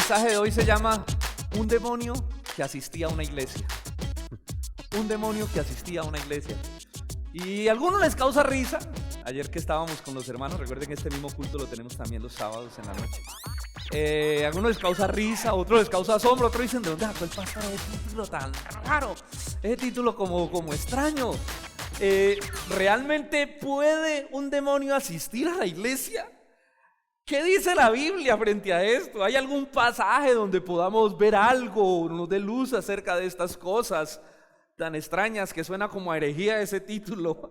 mensaje de hoy se llama Un demonio que asistía a una iglesia. Un demonio que asistía a una iglesia. Y a algunos les causa risa. Ayer que estábamos con los hermanos, recuerden que este mismo culto lo tenemos también los sábados en la noche. A algunos les causa risa, a otros les causa asombro, otros dicen, ¿de dónde sacó el pastor ese título tan raro? Ese título como extraño. ¿Realmente puede un demonio asistir a la iglesia? ¿Qué dice la Biblia frente a esto? ¿Hay algún pasaje donde podamos ver algo, nos dé luz acerca de estas cosas tan extrañas que suena como a herejía ese título?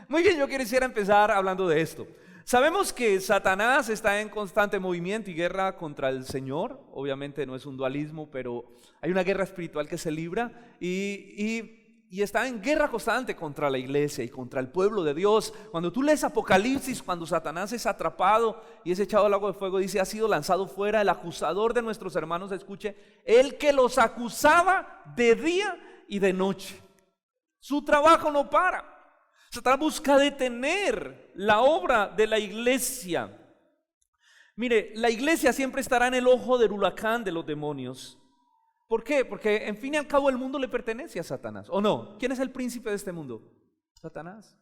Muy bien, yo quisiera empezar hablando de esto. Sabemos que Satanás está en constante movimiento y guerra contra el Señor. Obviamente no es un dualismo, pero hay una guerra espiritual que se libra y está en guerra constante contra la iglesia y contra el pueblo de Dios. Cuando tú lees Apocalipsis, cuando Satanás es atrapado y es echado al lago de fuego, dice, ha sido lanzado fuera el acusador de nuestros hermanos, escuche, el que los acusaba de día y de noche. Su trabajo no para. Satanás busca detener la obra de la iglesia. Mire, la iglesia siempre estará en el ojo del huracán de los demonios. ¿Por qué? Porque en fin y al cabo el mundo le pertenece a Satanás, ¿o no? ¿Quién es el príncipe de este mundo? Satanás.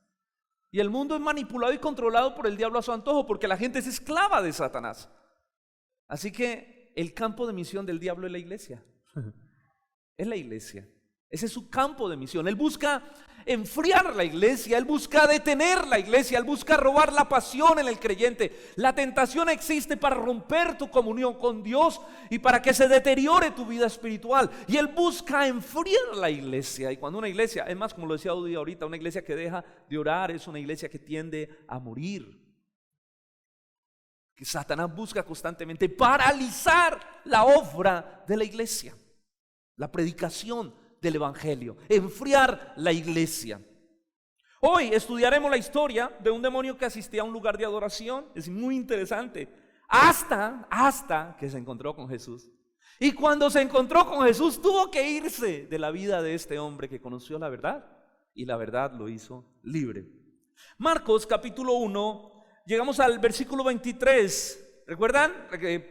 Y el mundo es manipulado y controlado por el diablo a su antojo, porque la gente es esclava de Satanás. Así que el campo de misión del diablo es la iglesia. Es la iglesia. Ese es su campo de misión. Él busca enfriar la iglesia, él busca detener la iglesia, él busca robar la pasión en el creyente. La tentación existe para romper tu comunión con Dios y para que se deteriore tu vida espiritual. Y él busca enfriar la iglesia. Y cuando una iglesia, es más, como lo decía Audi ahorita, una iglesia que deja de orar es una iglesia que tiende a morir. Que Satanás busca constantemente paralizar la obra de la iglesia, la predicación del evangelio, enfriar la iglesia. Hoy estudiaremos la historia de un demonio que asistía a un lugar de adoración. Es muy interesante, hasta que se encontró con Jesús. Y cuando se encontró con Jesús tuvo que irse de la vida de este hombre que conoció la verdad y la verdad lo hizo libre. Marcos capítulo 1, llegamos al versículo 23. ¿Recuerdan?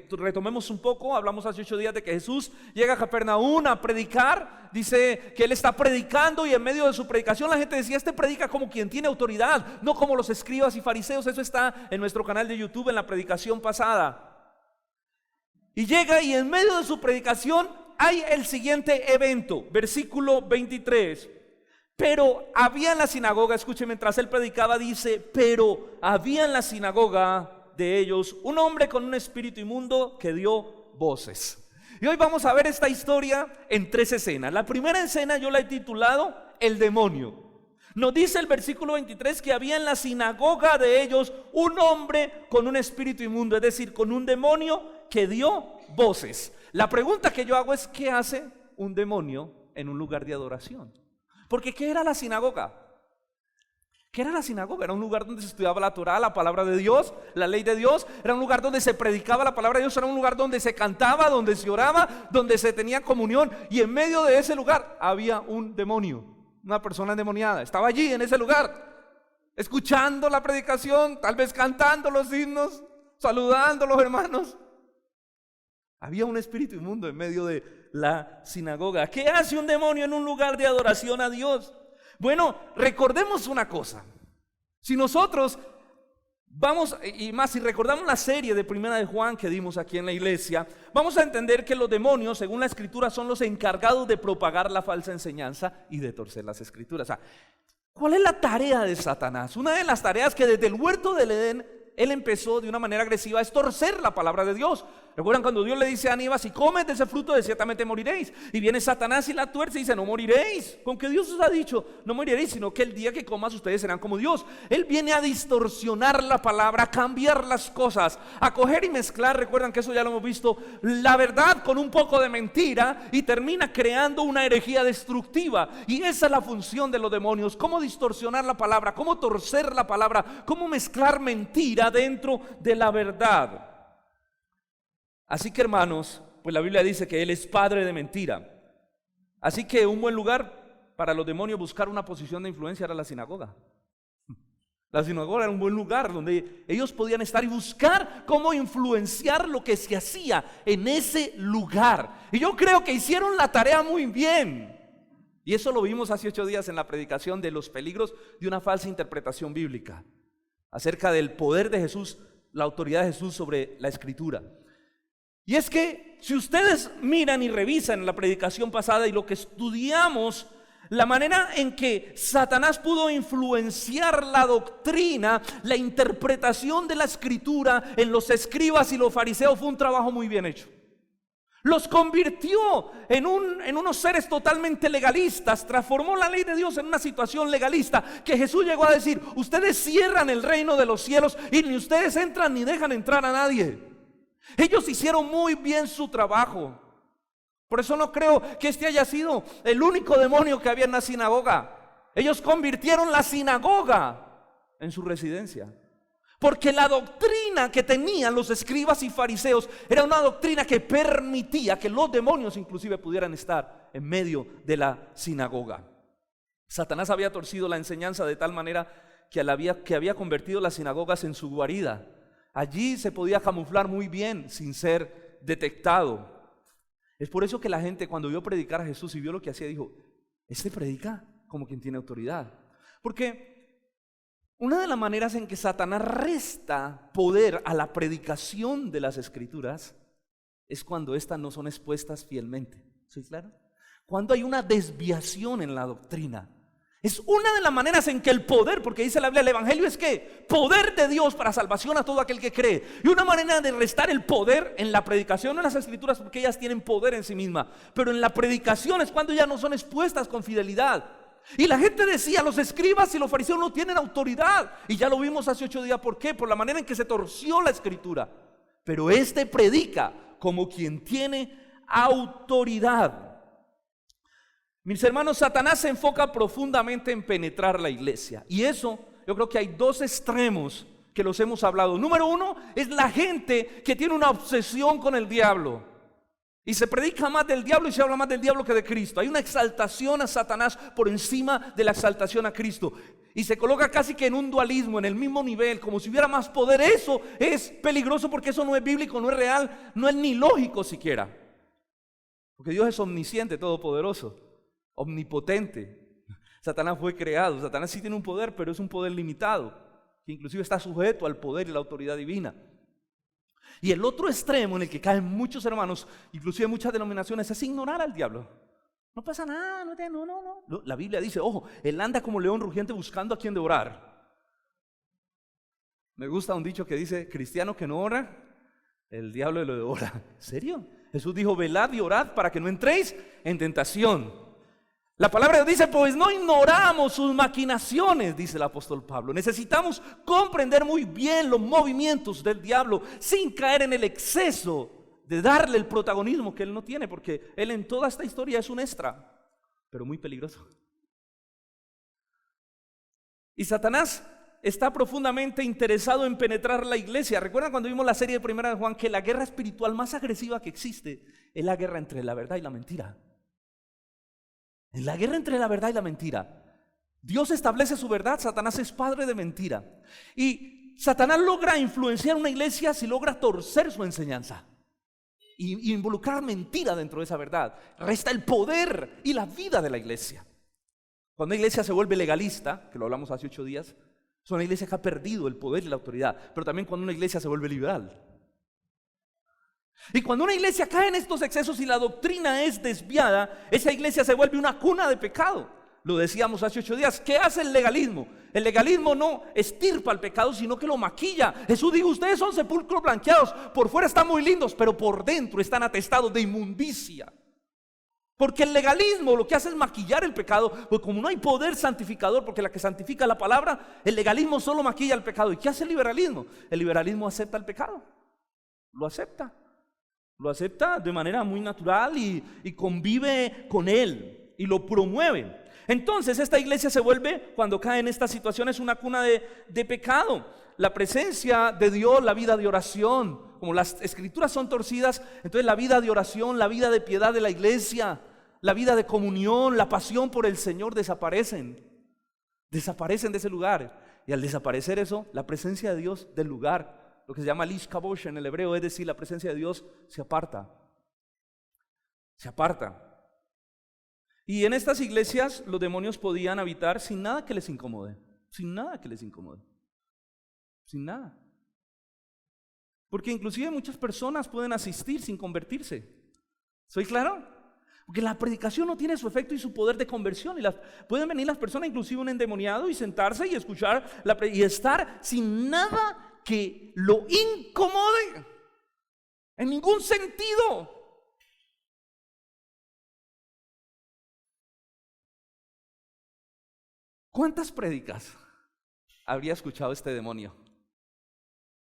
Retomemos un poco. Hablamos hace 8 días de que Jesús llega a Capernaum a predicar. Dice que Él está predicando y en medio de su predicación la gente decía, este predica como quien tiene autoridad, no como los escribas y fariseos. Eso está en nuestro canal de YouTube en la predicación pasada. Y llega y en medio de su predicación hay el siguiente evento. Versículo 23. Pero había en la sinagoga, escuche, mientras Él predicaba dice, pero había en la sinagoga de ellos un hombre con un espíritu inmundo que dio voces. Y hoy vamos a ver esta historia en 3 escenas. La primera escena yo la he titulado El demonio. Nos dice el versículo 23 que había en la sinagoga de ellos un hombre con un espíritu inmundo, es decir, con un demonio que dio voces. La pregunta que yo hago es, ¿qué hace un demonio en un lugar de adoración? Porque ¿qué era la sinagoga? ¿Qué era la sinagoga? Era un lugar donde se estudiaba la Torá, la palabra de Dios, la ley de Dios. Era un lugar donde se predicaba la palabra de Dios. Era un lugar donde se cantaba, donde se oraba, donde se tenía comunión. Y en medio de ese lugar había un demonio, una persona endemoniada. Estaba allí en ese lugar, escuchando la predicación, tal vez cantando los himnos, saludando a los hermanos. Había un espíritu inmundo en medio de la sinagoga. ¿Qué hace un demonio en un lugar de adoración a Dios? Bueno, recordemos una cosa. Si nosotros vamos, y más si recordamos la serie de Primera de Juan que dimos aquí en la iglesia, vamos a entender que los demonios, según la escritura, son los encargados de propagar la falsa enseñanza y de torcer las escrituras. O sea, ¿cuál es la tarea de Satanás? Una de las tareas que desde el huerto del Edén él empezó de una manera agresiva es torcer la palabra de Dios. ¿Recuerdan cuando Dios le dice a Aníbal, si comes de ese fruto de ciertamente moriréis? Y viene Satanás y la tuerce y dice, no moriréis. Con que Dios os ha dicho, no moriréis, sino que el día que comas ustedes serán como Dios. Él viene a distorsionar la palabra, a cambiar las cosas, a coger y mezclar, recuerdan que eso ya lo hemos visto, la verdad con un poco de mentira y termina creando una herejía destructiva. Y esa es la función de los demonios, cómo distorsionar la palabra, cómo torcer la palabra, cómo mezclar mentira dentro de la verdad. Así que hermanos, pues la Biblia dice que Él es padre de mentira. Así que un buen lugar para los demonios buscar una posición de influencia era la sinagoga. La sinagoga era un buen lugar donde ellos podían estar y buscar cómo influenciar lo que se hacía en ese lugar. Y yo creo que hicieron la tarea muy bien. Y eso lo vimos hace 8 días en la predicación de los peligros de una falsa interpretación bíblica, acerca del poder de Jesús, la autoridad de Jesús sobre la Escritura. Y es que si ustedes miran y revisan la predicación pasada y lo que estudiamos, la manera en que Satanás pudo influenciar la doctrina, la interpretación de la Escritura en los escribas y los fariseos fue un trabajo muy bien hecho. Los convirtió en unos seres totalmente legalistas, transformó la ley de Dios en una situación legalista, que Jesús llegó a decir: ustedes cierran el reino de los cielos y ni ustedes entran ni dejan entrar a nadie. Ellos hicieron muy bien su trabajo. Por eso no creo que este haya sido el único demonio que había en la sinagoga. Ellos convirtieron la sinagoga en su residencia. Porque la doctrina que tenían los escribas y fariseos era una doctrina que permitía que los demonios inclusive pudieran estar en medio de la sinagoga. Satanás había torcido la enseñanza de tal manera que había convertido las sinagogas en su guarida. Allí se podía camuflar muy bien sin ser detectado. Es por eso que la gente, cuando vio predicar a Jesús y vio lo que hacía, dijo: este predica como quien tiene autoridad. Porque una de las maneras en que Satanás resta poder a la predicación de las Escrituras es cuando éstas no son expuestas fielmente. ¿Sí, claro? Cuando hay una desviación en la doctrina. Es una de las maneras en que el poder, porque dice la Biblia, el Evangelio es ¿qué? Poder de Dios para salvación a todo aquel que cree. Y una manera de restar el poder en la predicación, no en las Escrituras, porque ellas tienen poder en sí mismas, pero en la predicación es cuando ya no son expuestas con fidelidad. Y la gente decía: los escribas y los fariseos no tienen autoridad. Y ya lo vimos hace 8 días. ¿Por qué? Por la manera en que se torció la Escritura. Pero este predica como quien tiene autoridad. Mis hermanos, Satanás se enfoca profundamente en penetrar la iglesia. Y eso, yo creo que hay 2 extremos que los hemos hablado. Número 1 es la gente que tiene una obsesión con el diablo. Y se predica más del diablo y se habla más del diablo que de Cristo. Hay una exaltación a Satanás por encima de la exaltación a Cristo. Y se coloca casi que en un dualismo, en el mismo nivel, como si hubiera más poder. Eso es peligroso porque eso no es bíblico, no es real, no es ni lógico siquiera. Porque Dios es omnisciente, todopoderoso, omnipotente. Satanás fue creado. Satanás sí tiene un poder, pero es un poder limitado, que inclusive está sujeto al poder y la autoridad divina. Y el otro extremo en el que caen muchos hermanos, inclusive muchas denominaciones, es ignorar al diablo. No pasa nada, no. La Biblia dice: ojo, él anda como león rugiente buscando a quien devorar. Me gusta un dicho que dice: cristiano que no ora, el diablo lo devora. ¿En serio? Jesús dijo: velad y orad para que no entréis en tentación. La palabra de Dios dice: pues no ignoramos sus maquinaciones, dice el apóstol Pablo. Necesitamos comprender muy bien los movimientos del diablo sin caer en el exceso de darle el protagonismo que él no tiene, porque él en toda esta historia es un extra, pero muy peligroso. Y Satanás está profundamente interesado en penetrar la iglesia. ¿Recuerdan cuando vimos la serie de Primera de Juan? Que la guerra espiritual más agresiva que existe es la guerra entre la verdad y la mentira. En la guerra entre la verdad y la mentira, Dios establece su verdad. Satanás es padre de mentira. Y Satanás logra influenciar una iglesia si logra torcer su enseñanza y involucrar mentira dentro de esa verdad. Resta el poder y la vida de la iglesia. Cuando una iglesia se vuelve legalista, que lo hablamos hace 8 días, es una iglesia que ha perdido el poder y la autoridad. Pero también cuando una iglesia se vuelve liberal. Y cuando una iglesia cae en estos excesos y la doctrina es desviada, esa iglesia se vuelve una cuna de pecado. Lo decíamos hace 8 días. ¿Qué hace el legalismo? El legalismo no estirpa el pecado, sino que lo maquilla. Jesús dijo: ustedes son sepulcros blanqueados, por fuera están muy lindos, pero por dentro están atestados de inmundicia. Porque el legalismo lo que hace es maquillar el pecado, porque como no hay poder santificador, porque la que santifica la palabra, el legalismo solo maquilla el pecado. ¿Y qué hace el liberalismo? El liberalismo acepta el pecado, lo acepta de manera muy natural y convive con él y lo promueve. Entonces esta iglesia se vuelve, cuando cae en estas situaciones, una cuna de pecado. La presencia de Dios, la vida de oración, como las escrituras son torcidas, entonces la vida de oración, la vida de piedad de la iglesia, la vida de comunión, la pasión por el Señor desaparecen de ese lugar. Y al desaparecer eso, la presencia de Dios del lugar, lo que se llama lish kabosh en el hebreo, es decir, la presencia de Dios se aparta. Se aparta. Y en estas iglesias los demonios podían habitar sin nada que les incomode. Sin nada que les incomode. Sin nada. Porque inclusive muchas personas pueden asistir sin convertirse. ¿Soy claro? Porque la predicación no tiene su efecto y su poder de conversión. Y pueden venir las personas, inclusive un endemoniado, y sentarse y escuchar y estar sin nada que lo incomode. En ningún sentido. ¿Cuántas prédicas habría escuchado este demonio?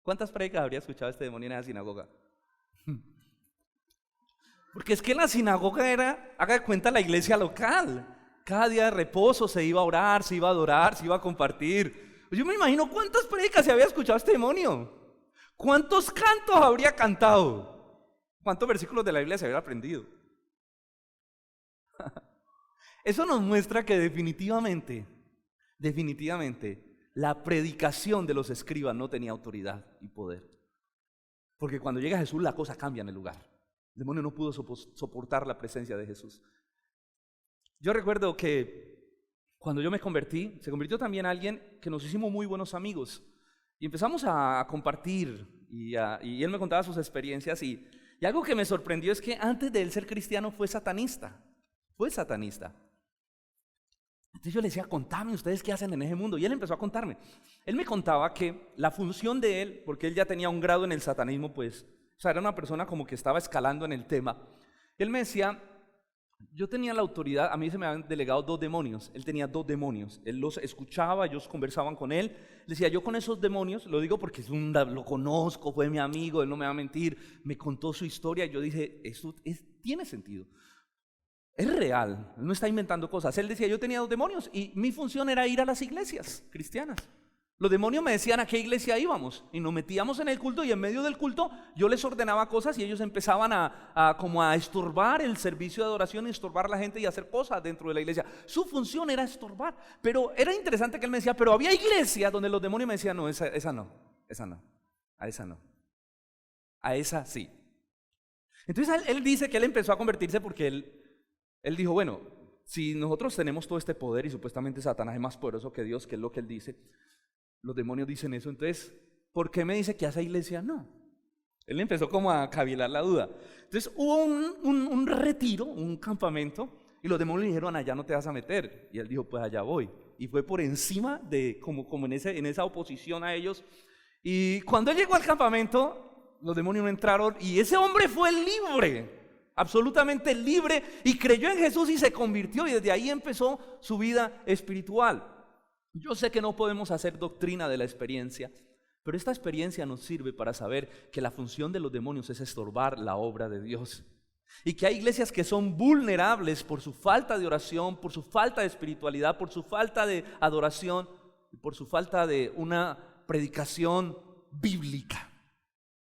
¿Cuántas prédicas habría escuchado este demonio en esa sinagoga? Porque es que la sinagoga era, haga de cuenta, la iglesia local. Cada día de reposo se iba a orar, se iba a adorar, se iba a compartir. Yo me imagino cuántas prédicas se había escuchado este demonio. ¿Cuántos cantos habría cantado? ¿Cuántos versículos de la Biblia se había aprendido? Eso nos muestra que definitivamente, la predicación de los escribas no tenía autoridad y poder. Porque cuando llega Jesús, la cosa cambia en el lugar. El demonio no pudo soportar la presencia de Jesús. Yo recuerdo que cuando yo me convertí, se convirtió también alguien que nos hicimos muy buenos amigos. Y empezamos a compartir, y él me contaba sus experiencias. Y algo que me sorprendió es que antes de él ser cristiano fue satanista. Fue satanista. Entonces yo le decía, contame ustedes qué hacen en ese mundo. Y él empezó a contarme. Él me contaba que la función de él, porque él ya tenía un grado en el satanismo, pues, o sea, era una persona como que estaba escalando en el tema. Él me decía, yo tenía la autoridad, a mí se me habían delegado 2 demonios. Él tenía 2 demonios. Él los escuchaba, ellos conversaban con él. Le decía, yo con esos demonios, lo digo porque lo conozco, fue mi amigo, él no me va a mentir. Me contó su historia. Yo dije, esto tiene sentido. Es real, él no está inventando cosas. Él decía, yo tenía 2 demonios y mi función era ir a las iglesias cristianas. Los demonios me decían a qué iglesia íbamos y nos metíamos en el culto, y en medio del culto yo les ordenaba cosas y ellos empezaban como a estorbar el servicio de adoración, estorbar a la gente y hacer cosas dentro de la iglesia. Su función era estorbar. Pero era interesante que él me decía, pero había iglesias donde los demonios me decían, no, esa no, a esa no, a esa sí. Entonces él dice que él empezó a convertirse porque él dijo, bueno, si nosotros tenemos todo este poder y supuestamente Satanás es más poderoso que Dios, que es lo que él dice, los demonios dicen eso, entonces, ¿por qué me dice que a esa iglesia no? Él empezó como a cavilar la duda. Entonces hubo un retiro, un campamento, y los demonios le dijeron, allá no te vas a meter. Y él dijo, pues allá voy. Y fue por encima de, como en esa oposición a ellos. Y cuando él llegó al campamento, los demonios no entraron, y ese hombre fue libre. Absolutamente libre, y creyó en Jesús y se convirtió, y desde ahí empezó su vida espiritual. Yo sé que no podemos hacer doctrina de la experiencia, pero esta experiencia nos sirve para saber que la función de los demonios es estorbar la obra de Dios, y que hay iglesias que son vulnerables por su falta de oración, por su falta de espiritualidad, por su falta de adoración y por su falta de una predicación bíblica.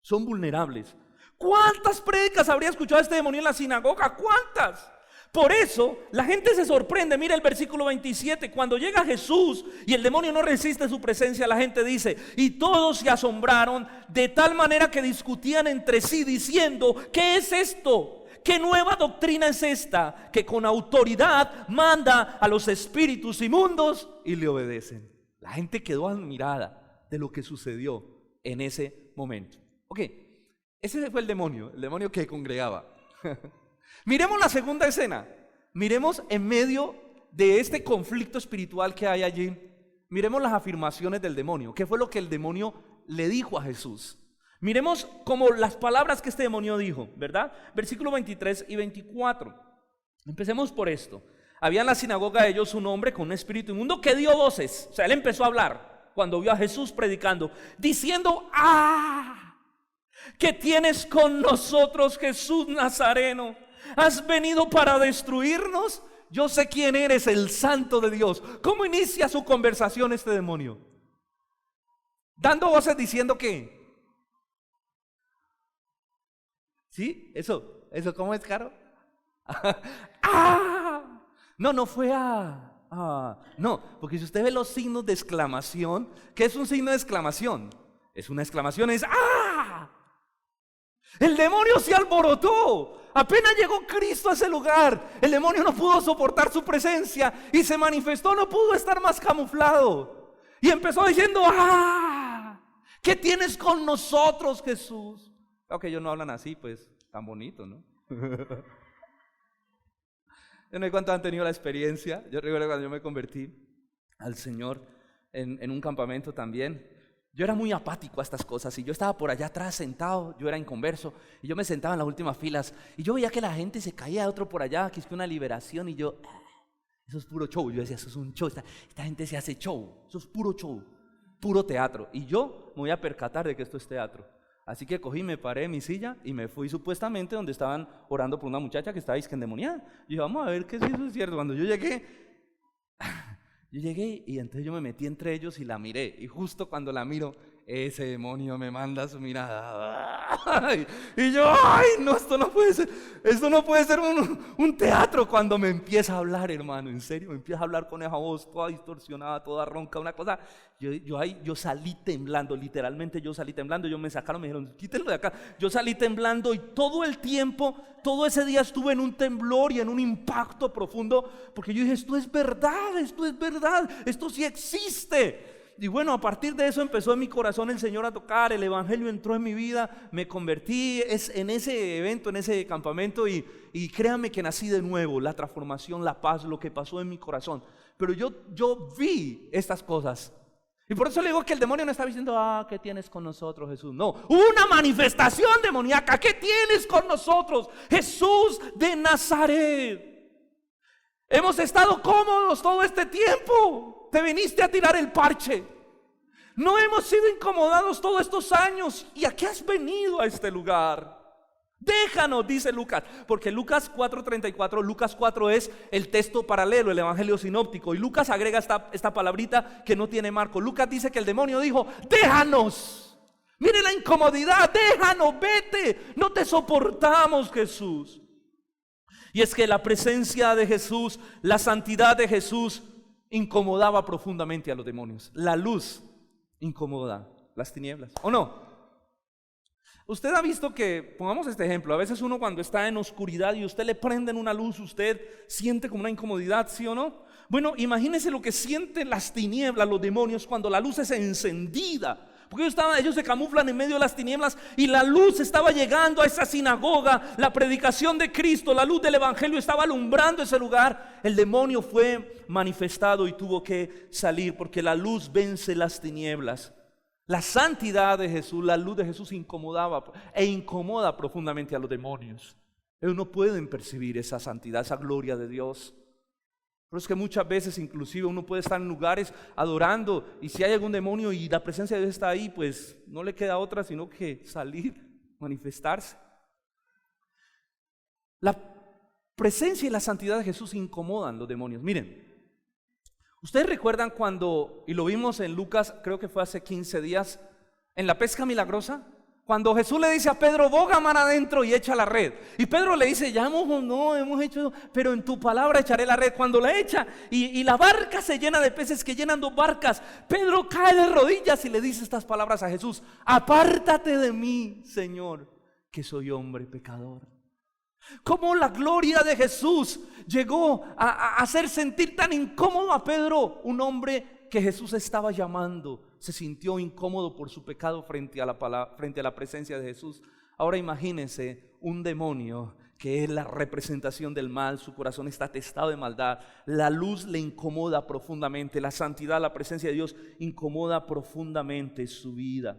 Son vulnerables. ¿Cuántas prédicas habría escuchado este demonio en la sinagoga? ¿Cuántas? Por eso la gente se sorprende. Mira el versículo 27. Cuando llega Jesús y el demonio no resiste su presencia, la gente dice, y todos se asombraron de tal manera que discutían entre sí diciendo, ¿qué es esto? ¿Qué nueva doctrina es esta? Que con autoridad manda a los espíritus inmundos y le obedecen. La gente quedó admirada de lo que sucedió en ese momento. Ok. Ese fue el demonio que congregaba. Miremos la segunda escena. Miremos en medio de este conflicto espiritual que hay allí. Miremos las afirmaciones del demonio. ¿Qué fue lo que el demonio le dijo a Jesús? Miremos como las palabras que este demonio dijo, ¿verdad? Versículo 23 y 24. Empecemos por esto. Había en la sinagoga de ellos un hombre con un espíritu inmundo que dio voces. O sea, él empezó a hablar cuando vio a Jesús predicando, diciendo, ¡ah! ¿Qué tienes con nosotros, Jesús Nazareno? ¿Has venido para destruirnos? Yo sé quién eres, el Santo de Dios. ¿Cómo inicia su conversación este demonio? Dando voces diciendo que ¿sí? Eso, ¿cómo es, Caro? ¡Ah! No fue No, porque si usted ve los signos de exclamación, ¿qué es un signo de exclamación? Es una exclamación, es ¡ah! El demonio se alborotó. Apenas llegó Cristo a ese lugar, el demonio no pudo soportar su presencia y se manifestó, no pudo estar más camuflado. Y empezó diciendo, ¡ah! ¿Qué tienes con nosotros, Jesús? Claro que ellos no hablan así, pues, tan bonito, ¿no? Yo no sé cuántos han tenido la experiencia. Yo recuerdo cuando yo me convertí al Señor en un campamento también. Yo era muy apático a estas cosas y yo estaba por allá atrás sentado, yo era inconverso y yo me sentaba en las últimas filas y yo veía que la gente se caía, otro por allá, que es que una liberación y yo, eso es puro show. Yo decía, eso es un show, esta gente se hace show, eso es puro show, puro teatro. Y yo me voy a percatar de que esto es teatro. Así que cogí, me paré en mi silla y me fui supuestamente donde estaban orando por una muchacha que estaba endemoniada. Y dije, vamos a ver que si eso es cierto. Cuando yo llegué y entonces yo me metí entre ellos y la miré. Y justo cuando la miro, ese demonio me manda su mirada. Y yo, ¡ay, no, esto no puede ser! Esto no puede ser un teatro. Cuando me empieza a hablar, hermano, en serio, me empieza a hablar con esa voz toda distorsionada, toda ronca, una cosa. Yo salí temblando, literalmente yo salí temblando. Ellos me sacaron, me dijeron, quítenlo de acá. Yo salí temblando y todo el tiempo, todo ese día estuve en un temblor y en un impacto profundo, porque yo dije, esto es verdad, esto sí existe. Y bueno, a partir de eso empezó en mi corazón el Señor a tocar, el Evangelio entró en mi vida, me convertí en ese evento, en ese campamento y créanme que nací de nuevo, la transformación, la paz, lo que pasó en mi corazón. Pero yo vi estas cosas. Y por eso le digo que el demonio no está diciendo, ¿qué tienes con nosotros, Jesús? No, una manifestación demoníaca. ¿Qué tienes con nosotros, Jesús de Nazaret? Hemos estado cómodos todo este tiempo. Te viniste a tirar el parche. No hemos sido incomodados todos estos años. ¿Y a qué has venido a este lugar? Déjanos, dice Lucas, porque Lucas 4:34, Lucas 4 es el texto paralelo, el evangelio sinóptico, y Lucas agrega esta palabrita que no tiene Marco. Lucas dice que el demonio dijo, déjanos, mire la incomodidad, déjanos, vete, no te soportamos, Jesús. Y es que la presencia de Jesús, la santidad de Jesús incomodaba profundamente a los demonios. La luz incomoda las tinieblas, ¿o no? Usted ha visto que, pongamos este ejemplo, a veces uno cuando está en oscuridad y usted le prenden una luz, usted siente como una incomodidad, ¿sí o no? Bueno, imagínese lo que sienten las tinieblas, los demonios, cuando la luz es encendida. Porque ellos se camuflan en medio de las tinieblas y la luz estaba llegando a esa sinagoga, la predicación de Cristo, la luz del Evangelio estaba alumbrando ese lugar. El demonio fue manifestado y tuvo que salir porque la luz vence las tinieblas. La santidad de Jesús, la luz de Jesús incomodaba e incomoda profundamente a los demonios. Ellos no pueden percibir esa santidad, esa gloria de Dios. Pero es que muchas veces inclusive uno puede estar en lugares adorando y si hay algún demonio y la presencia de Dios está ahí, pues no le queda otra sino que salir, manifestarse. La presencia y la santidad de Jesús incomodan a los demonios. Miren, ustedes recuerdan cuando, y lo vimos en Lucas, creo que fue hace 15 días, en la pesca milagrosa, cuando Jesús le dice a Pedro, boga mar adentro y echa la red. Y Pedro le dice, ya hemos hecho, pero en tu palabra echaré la red. Cuando la echa y la barca se llena de peces que llenan 2 barcas, Pedro cae de rodillas y le dice estas palabras a Jesús, apártate de mí, Señor, que soy hombre pecador. Cómo la gloria de Jesús llegó a hacer sentir tan incómodo a Pedro, un hombre que Jesús estaba llamando. Se sintió incómodo por su pecado frente a la presencia de Jesús. Ahora imagínense un demonio que es la representación del mal, su corazón está atestado de maldad, la luz le incomoda profundamente, la santidad, la presencia de Dios incomoda profundamente su vida.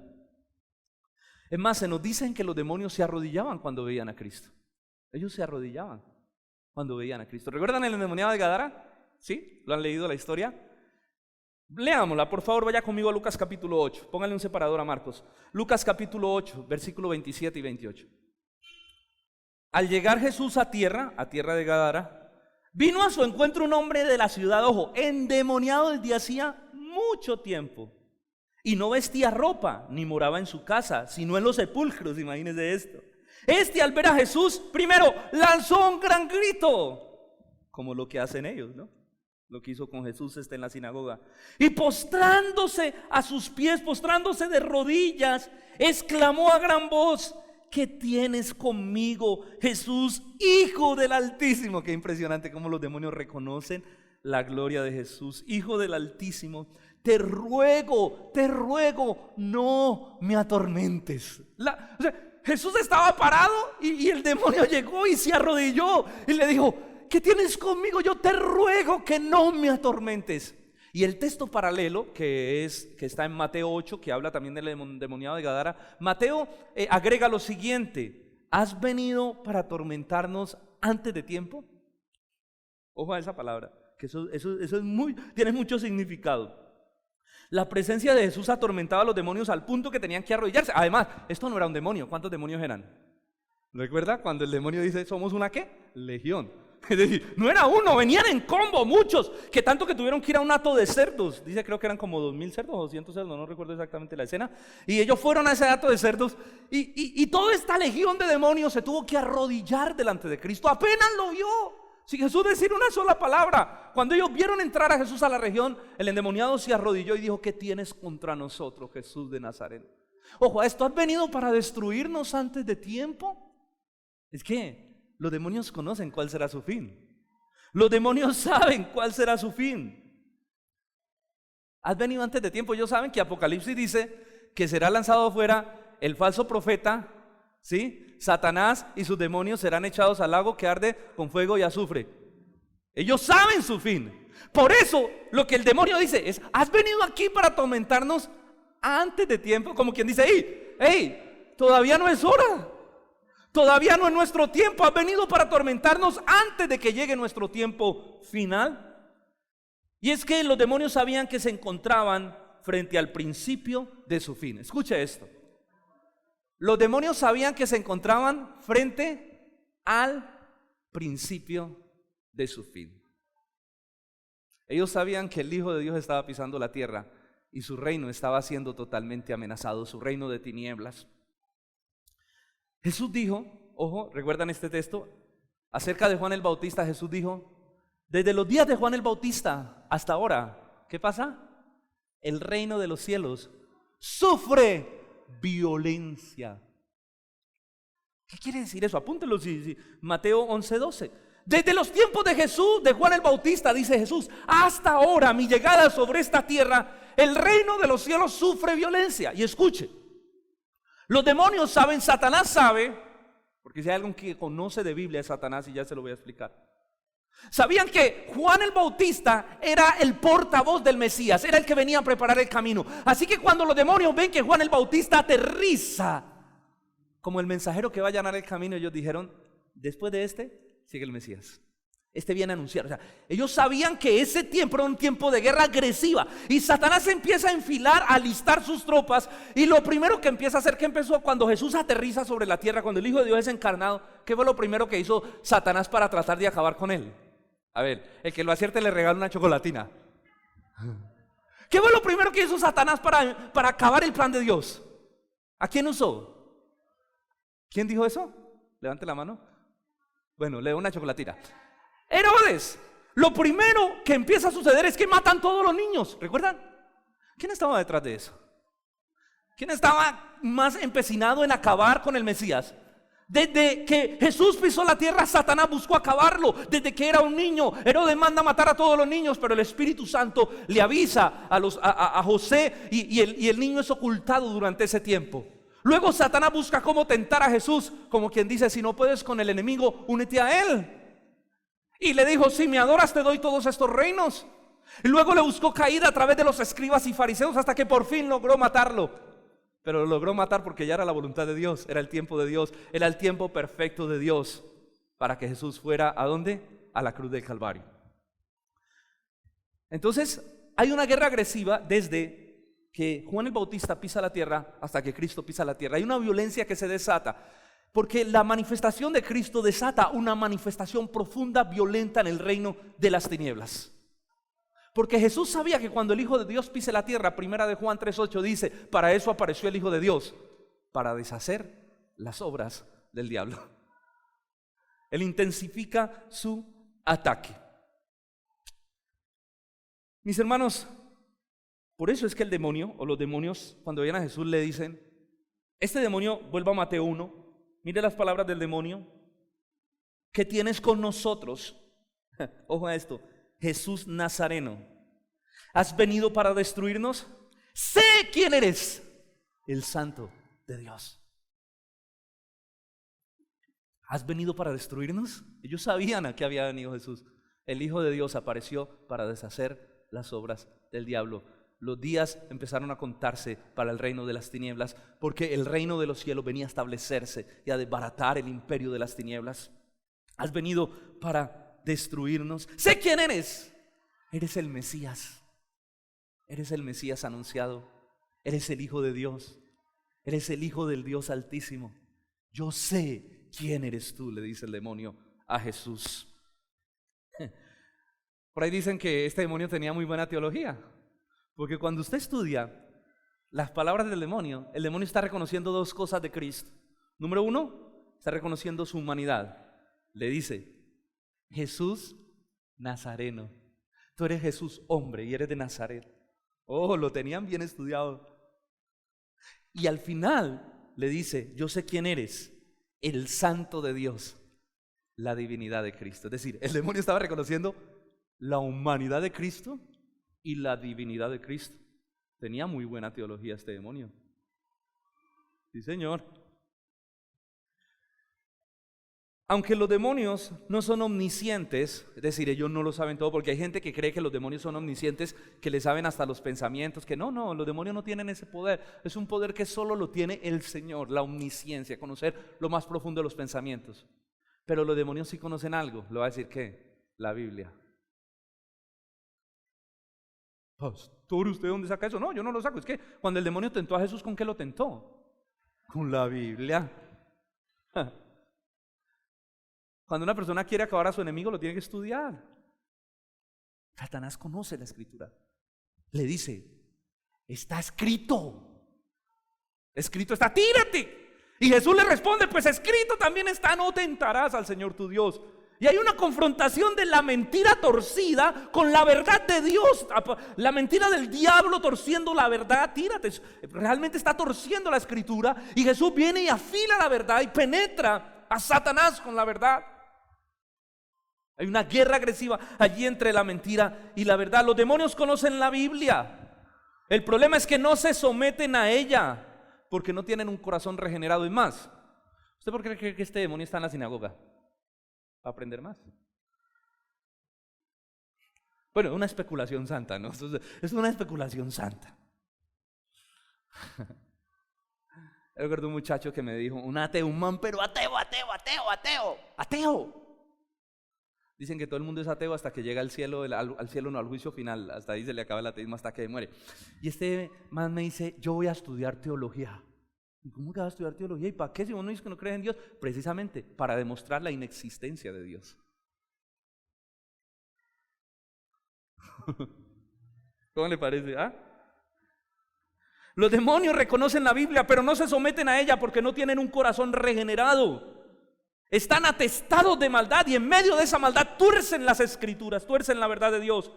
Es más, se nos dicen que los demonios se arrodillaban cuando veían a Cristo. Ellos se arrodillaban cuando veían a Cristo. ¿Recuerdan el endemoniado de Gadara? ¿Sí? ¿Lo han leído la historia? Leámosla, por favor, vaya conmigo a Lucas capítulo 8. Póngale un separador a Marcos. Lucas capítulo 8, versículo 27 y 28. Al llegar Jesús a tierra de Gadara, vino a su encuentro un hombre de la ciudad, ojo, endemoniado desde hacía mucho tiempo. Y no vestía ropa, ni moraba en su casa, sino en los sepulcros, imagínense esto. Al ver a Jesús, primero lanzó un gran grito, como lo que hacen ellos, ¿no? lo que hizo con Jesús en la sinagoga. Y postrándose a sus pies, postrándose de rodillas, exclamó a gran voz: ¿qué tienes conmigo, Jesús, Hijo del Altísimo? Qué impresionante cómo los demonios reconocen la gloria de Jesús, Hijo del Altísimo. Te ruego, no me atormentes. Jesús estaba parado y el demonio llegó y se arrodilló y le dijo: ¿qué tienes conmigo? Yo te ruego que no me atormentes. Y el texto paralelo que está en Mateo 8, que habla también del endemoniado de Gadara, Mateo agrega lo siguiente: ¿has venido para atormentarnos antes de tiempo? Ojo a esa palabra, que eso tiene mucho significado. La presencia de Jesús atormentaba a los demonios al punto que tenían que arrodillarse. Además, esto no era un demonio. ¿Cuántos demonios eran? ¿Recuerda cuando el demonio dice: somos una ¿qué? Legión. Es decir, no era uno, venían en combo muchos, que tanto que tuvieron que ir a un hato de cerdos. Dice, creo que eran como 2000 cerdos, 200 cerdos, no recuerdo exactamente la escena. Y ellos fueron a ese hato de cerdos y toda esta legión de demonios se tuvo que arrodillar delante de Cristo. Apenas lo vio, sin Jesús decir una sola palabra. Cuando ellos vieron entrar a Jesús a la región, el endemoniado se arrodilló y dijo: ¿qué tienes contra nosotros, Jesús de Nazaret? Ojo, ¿a esto has venido para destruirnos antes de tiempo? Es que los demonios conocen cuál será su fin. Los demonios saben cuál será su fin. Has venido antes de tiempo. Ellos saben que Apocalipsis dice que será lanzado afuera el falso profeta, ¿sí? Satanás y sus demonios serán echados al lago que arde con fuego y azufre. Ellos saben su fin. Por eso lo que el demonio dice es: has venido aquí para atormentarnos antes de tiempo. Como quien dice: hey, todavía no es hora. Todavía no es nuestro tiempo. Has venido para atormentarnos antes de que llegue nuestro tiempo final. Y es que los demonios sabían que se encontraban frente al principio de su fin. Escuche esto. Los demonios sabían que se encontraban frente al principio de su fin. Ellos sabían que el Hijo de Dios estaba pisando la tierra y su reino estaba siendo totalmente amenazado, su reino de tinieblas. Jesús dijo, ojo, ¿recuerdan este texto? Acerca de Juan el Bautista, Jesús dijo: desde los días de Juan el Bautista hasta ahora, ¿qué pasa? El reino de los cielos sufre violencia. ¿Qué quiere decir eso? Apúntelo, Mateo 11:12. Desde los tiempos de Jesús, de Juan el Bautista, dice Jesús, hasta ahora, mi llegada sobre esta tierra, el reino de los cielos sufre violencia. Y escuche, los demonios saben, Satanás sabe, porque si hay alguien que conoce de Biblia es Satanás, y ya se lo voy a explicar. Sabían que Juan el Bautista era el portavoz del Mesías, era el que venía a preparar el camino. Así que cuando los demonios ven que Juan el Bautista aterriza como el mensajero que va a allanar el camino, ellos dijeron: después de este sigue el Mesías. Este viene a anunciar. O sea, ellos sabían que ese tiempo era un tiempo de guerra agresiva. Y Satanás empieza a enfilar, a alistar sus tropas. Y lo primero que empieza a hacer, que empezó cuando Jesús aterriza sobre la tierra, cuando el Hijo de Dios es encarnado, ¿qué fue lo primero que hizo Satanás para tratar de acabar con él? A ver, el que lo acierte le regala una chocolatina. ¿Qué fue lo primero que hizo Satanás para acabar el plan de Dios? ¿A quién usó? ¿Quién dijo eso? Levante la mano. Bueno, le doy una chocolatina. Herodes. Lo primero que empieza a suceder es que matan todos los niños. ¿Recuerdan? ¿Quién estaba detrás de eso? ¿Quién estaba más empecinado en acabar con el Mesías? Desde que Jesús pisó la tierra, Satanás buscó acabarlo. Desde que era un niño, Herodes manda a matar a todos los niños, pero el Espíritu Santo le avisa a José y el niño es ocultado durante ese tiempo. Luego Satanás busca cómo tentar a Jesús, como quien dice: si no puedes con el enemigo, únete a él. Y le dijo: si me adoras te doy todos estos reinos. Y luego le buscó caída a través de los escribas y fariseos hasta que por fin logró matarlo. Pero lo logró matar porque ya era la voluntad de Dios, era el tiempo de Dios, era el tiempo perfecto de Dios para que Jesús fuera ¿a dónde? A la cruz del Calvario. Entonces hay una guerra agresiva desde que Juan el Bautista pisa la tierra hasta que Cristo pisa la tierra. Hay una violencia que se desata porque la manifestación de Cristo desata una manifestación profunda, violenta en el reino de las tinieblas. Porque Jesús sabía que cuando el Hijo de Dios pise la tierra, primera de Juan 3:8 dice: para eso apareció el Hijo de Dios, para deshacer las obras del diablo. Él intensifica su ataque. Mis hermanos, por eso es que el demonio o los demonios cuando vienen a Jesús le dicen, este demonio, vuelva a Mateo 1, mire las palabras del demonio, ¿qué tienes con nosotros? Ojo a esto, Jesús Nazareno, ¿has venido para destruirnos? Sé quién eres, el Santo de Dios. ¿Has venido para destruirnos? Ellos sabían a qué había venido Jesús. El Hijo de Dios apareció para deshacer las obras del diablo. Los días empezaron a contarse para el reino de las tinieblas, porque el reino de los cielos venía a establecerse y a desbaratar el imperio de las tinieblas. Has venido para destruirnos. Sé quién eres. Eres el Mesías. Eres el Mesías anunciado. Eres el Hijo de Dios. Eres el Hijo del Dios Altísimo. Yo sé quién eres tú, le dice el demonio a Jesús. Por ahí dicen que este demonio tenía muy buena teología, porque cuando usted estudia las palabras del demonio, el demonio está reconociendo dos cosas de Cristo. Número uno, está reconociendo su humanidad. Le dice, Jesús Nazareno, tú eres Jesús hombre y eres de Nazaret. Oh, lo tenían bien estudiado. Y al final le dice, yo sé quién eres, el Santo de Dios, la divinidad de Cristo. Es decir, el demonio estaba reconociendo la humanidad de Cristo y la divinidad de Cristo. Tenía muy buena teología este demonio. Sí, señor. Aunque los demonios no son omniscientes, es decir, ellos no lo saben todo, porque hay gente que cree que los demonios son omniscientes, que le saben hasta los pensamientos, que no, los demonios no tienen ese poder. Es un poder que solo lo tiene el Señor, la omnisciencia, conocer lo más profundo de los pensamientos. Pero los demonios sí conocen algo, le va a decir ¿qué? La Biblia. Pastor, ¿usted dónde saca eso? No, yo no lo saco, es que cuando el demonio tentó a Jesús, ¿con qué lo tentó? Con la Biblia. Cuando una persona quiere acabar a su enemigo, lo tiene que estudiar. Satanás conoce la Escritura. Le dice, está escrito. Escrito está, tírate. Y Jesús le responde, pues escrito también está, no tentarás al Señor tu Dios. Y hay una confrontación de la mentira torcida con la verdad de Dios. La mentira del diablo torciendo la verdad, tírate. Realmente está torciendo la Escritura. Y Jesús viene y afila la verdad y penetra a Satanás con la verdad. Hay una guerra agresiva allí entre la mentira y la verdad. Los demonios conocen la Biblia. El problema es que no se someten a ella porque no tienen un corazón regenerado. Y más, ¿usted por qué cree que este demonio está en la sinagoga? ¿Para aprender más? Bueno, es una especulación santa, ¿no? Es una especulación santa. Recuerdo un muchacho que me dijo, un ateo, un man, pero ateo. Dicen que todo el mundo es ateo hasta que llega al cielo, al cielo no, al juicio final. Hasta ahí se le acaba el ateísmo hasta que muere. Y este man me dice, yo voy a estudiar teología. ¿Y cómo que vas a estudiar teología? ¿Y para qué? Si uno dice que no cree en Dios, precisamente para demostrar la inexistencia de Dios. ¿Cómo le parece? Los demonios reconocen la Biblia, pero no se someten a ella porque no tienen un corazón regenerado. Están atestados de maldad y en medio de esa maldad tuercen las Escrituras, tuercen la verdad de Dios.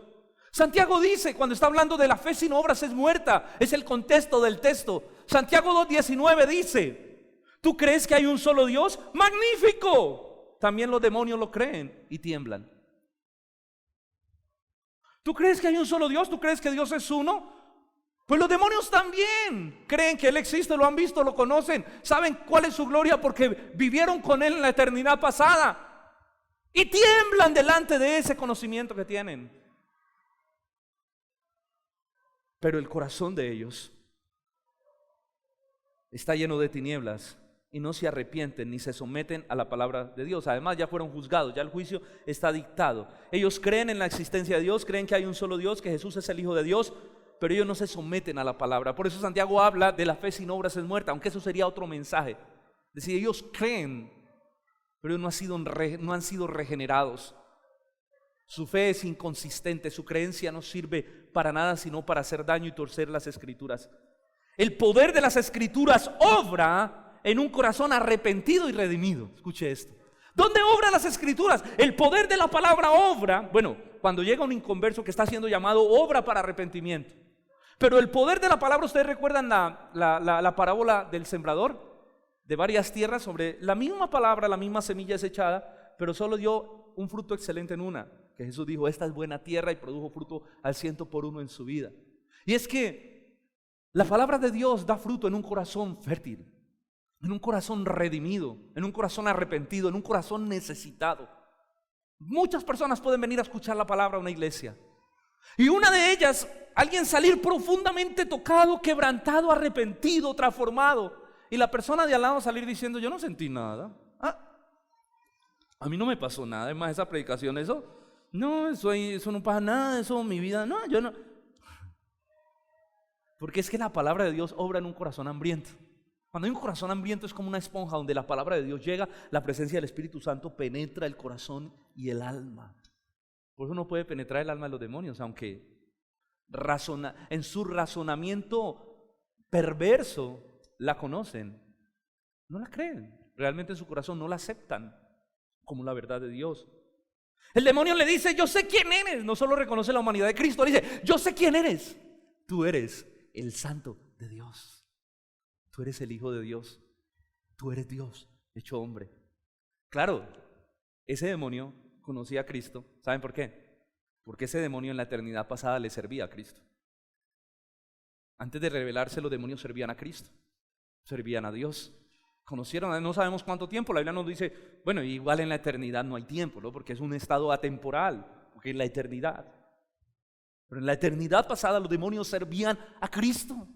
Santiago dice, cuando está hablando de la fe sin obras es muerta, es el contexto del texto. Santiago 2:19 dice, ¿tú crees que hay un solo Dios? ¡Magnífico! También los demonios lo creen y tiemblan. ¿Tú crees que hay un solo Dios? ¿Tú crees que Dios es uno? Pues los demonios también creen que Él existe, lo han visto, lo conocen, saben cuál es su gloria porque vivieron con Él en la eternidad pasada y tiemblan delante de ese conocimiento que tienen. Pero el corazón de ellos está lleno de tinieblas y no se arrepienten ni se someten a la palabra de Dios. Además ya fueron juzgados, ya el juicio está dictado. Ellos creen en la existencia de Dios, creen que hay un solo Dios, que Jesús es el Hijo de Dios, pero ellos no se someten a la palabra. Por eso Santiago habla de la fe sin obras es muerta, aunque eso sería otro mensaje. Es decir, ellos creen, pero ellos no han sido regenerados. Su fe es inconsistente, su creencia no sirve para nada sino para hacer daño y torcer las Escrituras. El poder de las Escrituras obra en un corazón arrepentido y redimido. Escuche esto. ¿Dónde obran las Escrituras? El poder de la palabra obra. Bueno, cuando llega un inconverso que está siendo llamado, obra para arrepentimiento. Pero el poder de la palabra, ustedes recuerdan la parábola del sembrador de varias tierras, sobre la misma palabra, la misma semilla es echada, pero solo dio un fruto excelente en una, que Jesús dijo, esta es buena tierra, y produjo fruto al 100 por 1 en su vida. Y es que la palabra de Dios da fruto en un corazón fértil, en un corazón redimido, en un corazón arrepentido, en un corazón necesitado. Muchas personas pueden venir a escuchar la palabra a una iglesia, y una de ellas, alguien salir profundamente tocado, quebrantado, arrepentido, transformado, y la persona de al lado salir diciendo, yo no sentí nada, a mí no me pasó nada. Además, esa predicación, eso no pasa nada, eso en mi vida, no, yo no. Porque es que la palabra de Dios obra en un corazón hambriento. Cuando hay un corazón hambriento es como una esponja donde la palabra de Dios llega, la presencia del Espíritu Santo penetra el corazón y el alma. Por eso no puede penetrar el alma de los demonios, aunque en su razonamiento perverso la conocen, no la creen. Realmente en su corazón no la aceptan como la verdad de Dios. El demonio le dice, yo sé quién eres. No solo reconoce la humanidad de Cristo, le dice, yo sé quién eres. Tú eres el Santo de Dios. Tú eres el Hijo de Dios. Tú eres Dios hecho hombre. Claro, ese demonio conocía a Cristo. ¿Saben por qué? Porque ese demonio en la eternidad pasada le servía a Cristo. Antes de revelarse, los demonios servían a Cristo, servían a Dios. Conocieron, no sabemos cuánto tiempo. La Biblia nos dice, bueno, igual en la eternidad no hay tiempo, ¿no? Porque es un estado atemporal, porque es la eternidad. Pero en la eternidad pasada los demonios servían a Cristo.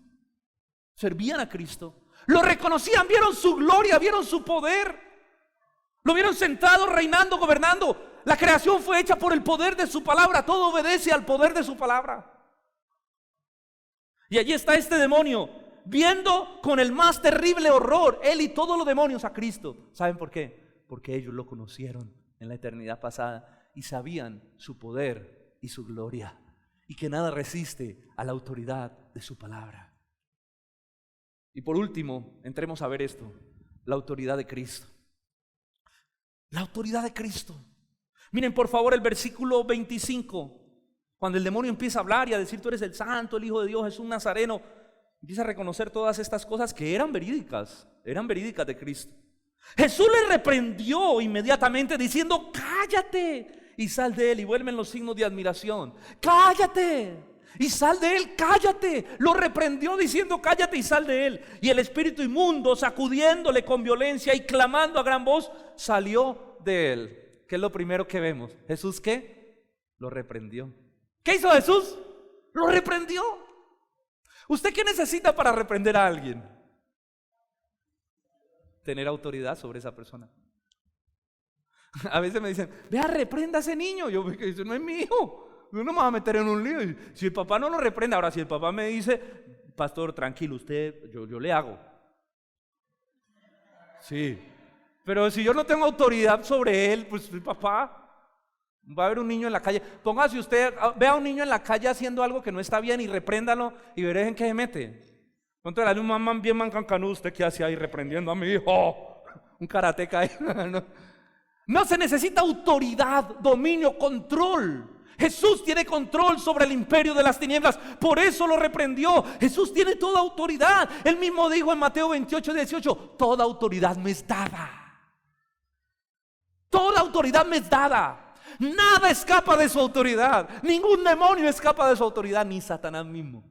Servían a Cristo. Lo reconocían, vieron su gloria, vieron su poder. Lo vieron sentado, reinando, gobernando. La creación fue hecha por el poder de su palabra. Todo obedece al poder de su palabra. Y allí está este demonio, viendo con el más terrible horror, él y todos los demonios, a Cristo. ¿Saben por qué? Porque ellos lo conocieron en la eternidad pasada y sabían su poder y su gloria, y que nada resiste a la autoridad de su palabra. Y por último, entremos a ver esto, la autoridad de Cristo. La autoridad de Cristo. Miren por favor el versículo 25, cuando el demonio empieza a hablar y a decir, tú eres el Santo, el Hijo de Dios, Jesús Nazareno, empieza a reconocer todas estas cosas que eran verídicas de Cristo. Jesús le reprendió inmediatamente diciendo, cállate y sal de él. Y vuelven los signos de admiración. Cállate y sal de él, cállate. Lo reprendió diciendo, cállate y sal de él. Y el espíritu inmundo, sacudiéndole con violencia y clamando a gran voz, salió de él. ¿Qué es lo primero que vemos? ¿Jesús qué? Lo reprendió. ¿Qué hizo Jesús? Lo reprendió. ¿Usted qué necesita para reprender a alguien? Tener autoridad sobre esa persona. A veces me dicen, vea, reprenda a ese niño. Yo, ese no es mi hijo. Yo no me voy a meter en un lío. Si el papá no lo reprende, ahora si el papá me dice, pastor, tranquilo, usted, yo le hago. Sí. Pero si yo no tengo autoridad sobre él, pues el papá. Va a haber un niño en la calle. Póngase usted, vea a un niño en la calle haciendo algo que no está bien y repréndalo y veré en qué se mete. Entonces un mamá bien mancancanudo, ¿usted qué hace ahí reprendiendo a mi hijo? Un karateca ahí. No, se necesita autoridad, dominio, control. Jesús tiene control sobre el imperio de las tinieblas, por eso lo reprendió. Jesús tiene toda autoridad. Él mismo dijo en Mateo 28:18, toda autoridad me es dada. Toda autoridad me es dada. Nada escapa de su autoridad. Ningún demonio escapa de su autoridad, ni Satanás mismo.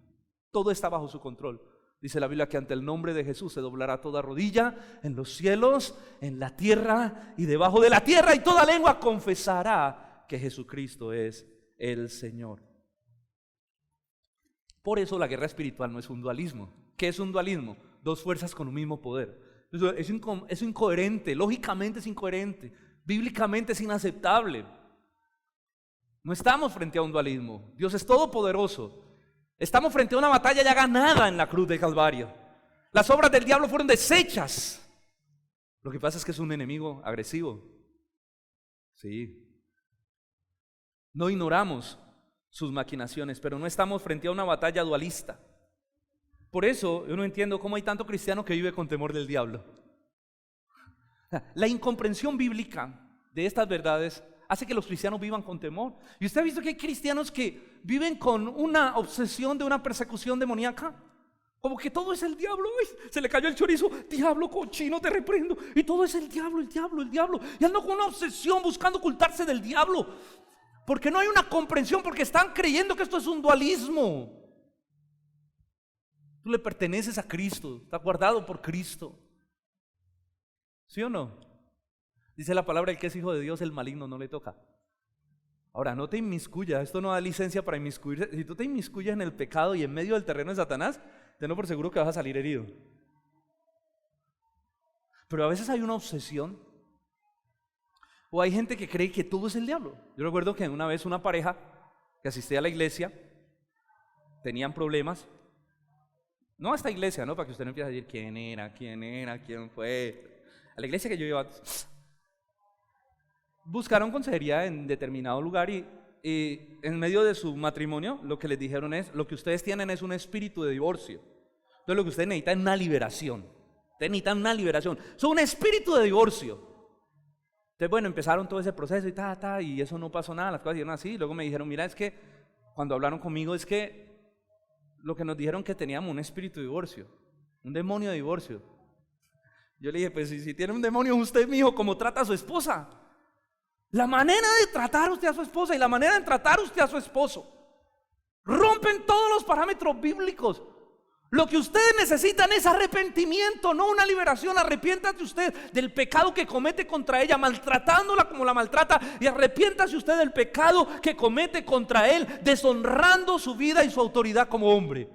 Todo está bajo su control. Dice la Biblia que ante el nombre de Jesús se doblará toda rodilla en los cielos, en la tierra y debajo de la tierra, y toda lengua confesará que Jesucristo es el Señor. Por eso la guerra espiritual no es un dualismo. ¿Qué es un dualismo? Dos fuerzas con un mismo poder. Es incoherente, lógicamente es incoherente, bíblicamente es inaceptable. No estamos frente a un dualismo. Dios es todopoderoso. Estamos frente a una batalla ya ganada en la cruz de Calvario. Las obras del diablo fueron deshechas. Lo que pasa es que es un enemigo agresivo. Sí. No ignoramos sus maquinaciones, pero no estamos frente a una batalla dualista. Por eso yo no entiendo cómo hay tanto cristiano que vive con temor del diablo. La incomprensión bíblica de estas verdades hace que los cristianos vivan con temor. ¿Y usted ha visto que hay cristianos que viven con una obsesión de una persecución demoníaca? Como que todo es el diablo. Ay, se le cayó el chorizo, diablo cochino, te reprendo. Y todo es el diablo, el diablo, el diablo. Y ando con una obsesión buscando ocultarse del diablo, porque no hay una comprensión, porque están creyendo que esto es un dualismo. Tú le perteneces a Cristo, estás guardado por Cristo. ¿Sí o no? Dice la palabra, el que es hijo de Dios, el maligno no le toca. Ahora, no te inmiscuyas, esto no da licencia para inmiscuirse. Si tú te inmiscuyes en el pecado y en medio del terreno de Satanás, tenlo por seguro que vas a salir herido. Pero a veces hay una obsesión, o hay gente que cree que todo es el diablo. Yo recuerdo que una vez una pareja que asistía a la iglesia, tenían problemas. No a esta iglesia, ¿no? Para que usted no empiece a decir quién fue. A la iglesia que yo iba, buscaron consejería en determinado lugar y en medio de su matrimonio lo que les dijeron es, lo que ustedes tienen es un espíritu de divorcio. Entonces lo que ustedes necesitan es una liberación. Ustedes necesitan una liberación. Son un espíritu de divorcio. Entonces bueno, empezaron todo ese proceso y eso no pasó nada, las cosas siguieron así. Luego me dijeron, mira, es que cuando hablaron conmigo es que lo que nos dijeron que teníamos un espíritu de divorcio, un demonio de divorcio. Yo le dije, pues si tiene un demonio usted, mijo, ¿cómo trata a su esposa? La manera de tratar usted a su esposa y la manera de tratar usted a su esposo rompen todos los parámetros bíblicos. Lo que ustedes necesitan es arrepentimiento, no una liberación. Arrepiéntase usted del pecado que comete contra ella, maltratándola como la maltrata, y arrepiéntase usted del pecado que comete contra él, deshonrando su vida y su autoridad como hombre.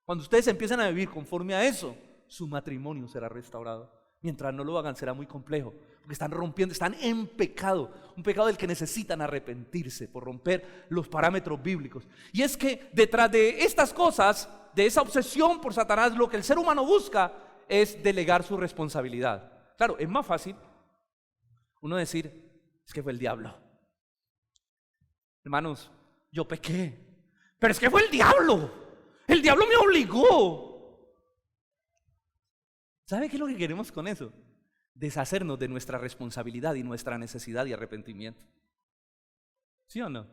Cuando ustedes empiezan a vivir conforme a eso, su matrimonio será restaurado. Mientras no lo hagan será muy complejo, porque están rompiendo, están en pecado, un pecado del que necesitan arrepentirse por romper los parámetros bíblicos. Y es que detrás de estas cosas, de esa obsesión por Satanás, lo que el ser humano busca es delegar su responsabilidad. Claro, es más fácil uno decir, es que fue el diablo. Hermanos, yo pequé, pero es que fue el diablo me obligó. ¿Sabe qué es lo que queremos con eso? Deshacernos de nuestra responsabilidad y nuestra necesidad de arrepentimiento. ¿Sí o no?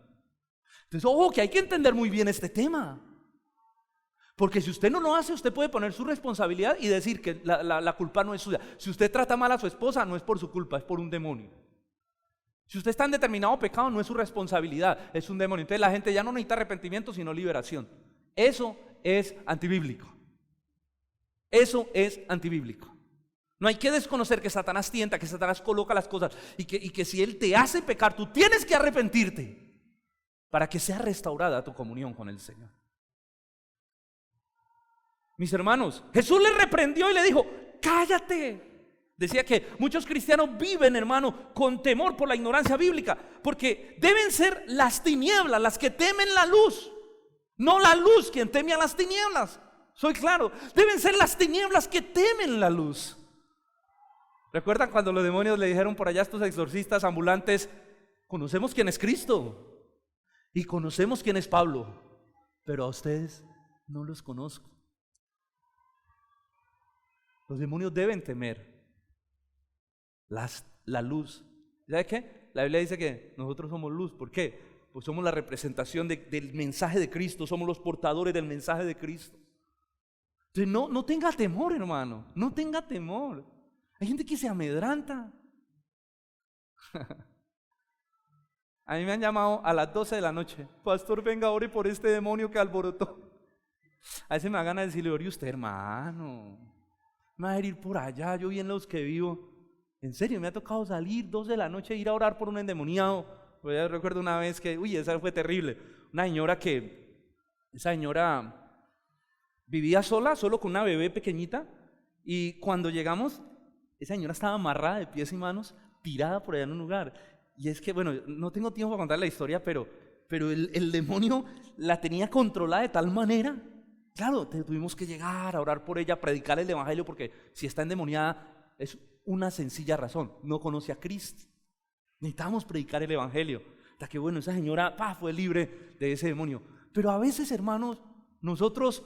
Entonces, ojo, que hay que entender muy bien este tema. Porque si usted no lo hace, usted puede poner su responsabilidad y decir que la culpa no es suya. Si usted trata mal a su esposa, no es por su culpa, es por un demonio. Si usted está en determinado pecado, no es su responsabilidad, es un demonio. Entonces la gente ya no necesita arrepentimiento, sino liberación. Eso es antibíblico. Eso es antibíblico. No hay que desconocer que Satanás tienta, que Satanás coloca las cosas y que si él te hace pecar, tú tienes que arrepentirte para que sea restaurada tu comunión con el Señor. Mis hermanos, Jesús le reprendió y le dijo, cállate. Decía que muchos cristianos viven, hermano, con temor por la ignorancia bíblica, porque deben ser las tinieblas las que temen la luz, no la luz quien teme a las tinieblas. Soy claro, deben ser las tinieblas que temen la luz. ¿Recuerdan cuando los demonios le dijeron por allá a estos exorcistas ambulantes, conocemos quién es Cristo y conocemos quién es Pablo, pero a ustedes no los conozco? Los demonios deben temer la luz. ¿Sabe qué? La Biblia dice que nosotros somos luz. ¿Por qué? Pues somos la representación del mensaje de Cristo, somos los portadores del mensaje de Cristo. Entonces no tenga temor, hermano, no tenga temor. Hay gente que se amedranta. A mí me han llamado a las 12 de la noche, pastor, venga, ore por este demonio que alborotó. A veces me da ganas de decirle, ore usted, hermano, me va a ir por allá, yo bien los que vivo. En serio, me ha tocado salir 12 de la noche e ir a orar por un endemoniado. Yo recuerdo una vez que, esa fue terrible. Una señora vivía solo con una bebé pequeñita, y cuando llegamos, esa señora estaba amarrada de pies y manos, tirada por allá en un lugar. Y es que, bueno, no tengo tiempo para contar la historia, pero el demonio la tenía controlada de tal manera. Claro, tuvimos que llegar a orar por ella, predicar el evangelio, porque si está endemoniada es una sencilla razón, no conoce a Cristo. Necesitamos predicar el evangelio. Hasta que, bueno, esa señora fue libre de ese demonio. Pero a veces, hermanos, nosotros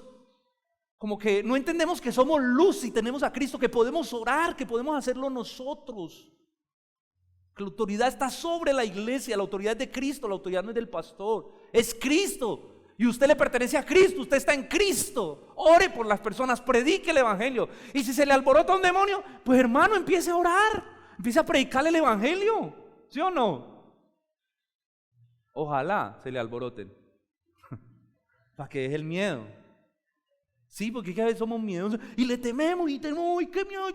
como que no entendemos que somos luz y tenemos a Cristo, que podemos orar, que podemos hacerlo nosotros. Que la autoridad está sobre la iglesia, la autoridad es de Cristo, la autoridad no es del pastor, es Cristo. Y usted le pertenece a Cristo, usted está en Cristo. Ore por las personas, predique el evangelio. Y si se le alborota un demonio, pues hermano, empiece a orar, empiece a predicarle el evangelio, ¿sí o no? Ojalá se le alboroten, para que deje el miedo. Sí, porque a veces somos miedosos y le tememos y tememos, y qué miedo,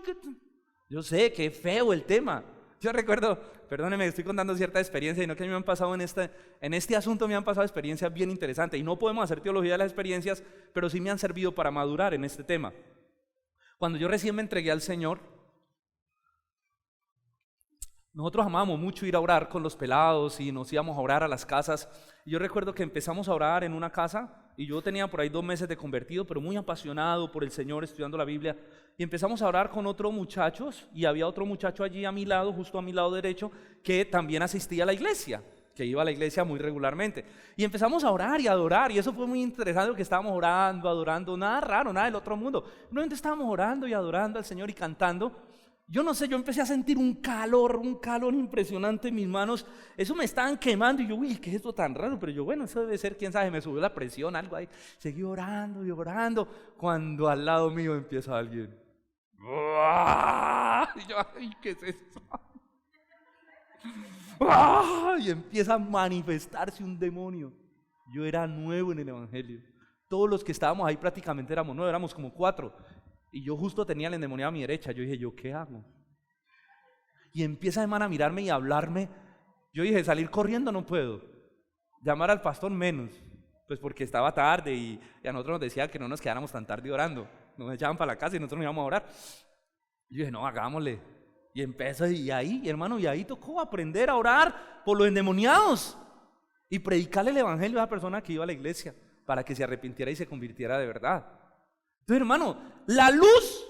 Yo sé que es feo el tema. Yo recuerdo, perdónenme, estoy contando cierta experiencia y no que a mí me han pasado en este asunto, me han pasado experiencias bien interesantes y no podemos hacer teología de las experiencias, pero sí me han servido para madurar en este tema. Cuando yo recién me entregué al Señor, nosotros amábamos mucho ir a orar con los pelados y nos íbamos a orar a las casas. Y yo recuerdo que empezamos a orar en una casa y yo tenía por ahí 2 meses de convertido, pero muy apasionado por el Señor, estudiando la Biblia. Y empezamos a orar con otros muchachos y había otro muchacho allí a mi lado, justo a mi lado derecho, que también asistía a la iglesia, que iba a la iglesia muy regularmente. Y empezamos a orar y a adorar y eso fue muy interesante porque estábamos orando, adorando, nada raro, nada del otro mundo. Simplemente estábamos orando y adorando al Señor y cantando. Yo no sé, yo empecé a sentir un calor impresionante en mis manos. Eso me estaban quemando y yo, uy, ¿qué es esto tan raro? Pero yo, bueno, eso debe ser, quién sabe, me subió la presión, algo ahí. Seguí orando y orando, cuando al lado mío empieza alguien. Y yo, ay, ¿qué es esto? Y empieza a manifestarse un demonio. Yo era nuevo en el evangelio. Todos los que estábamos ahí prácticamente éramos nuevos, éramos como 4. Y yo justo tenía el endemoniado a mi derecha. Yo dije, ¿yo qué hago? Y empieza hermano a mirarme y a hablarme. Yo dije, salir corriendo no puedo. Llamar al pastor menos. Pues porque estaba tarde y a nosotros nos decía que no nos quedáramos tan tarde orando. Nos echaban para la casa y nosotros nos íbamos a orar. Y yo dije, no, hagámosle. Y empezó, y ahí tocó aprender a orar por los endemoniados. Y predicarle el evangelio a esa persona que iba a la iglesia. Para que se arrepintiera y se convirtiera de verdad. Entonces, hermano, la luz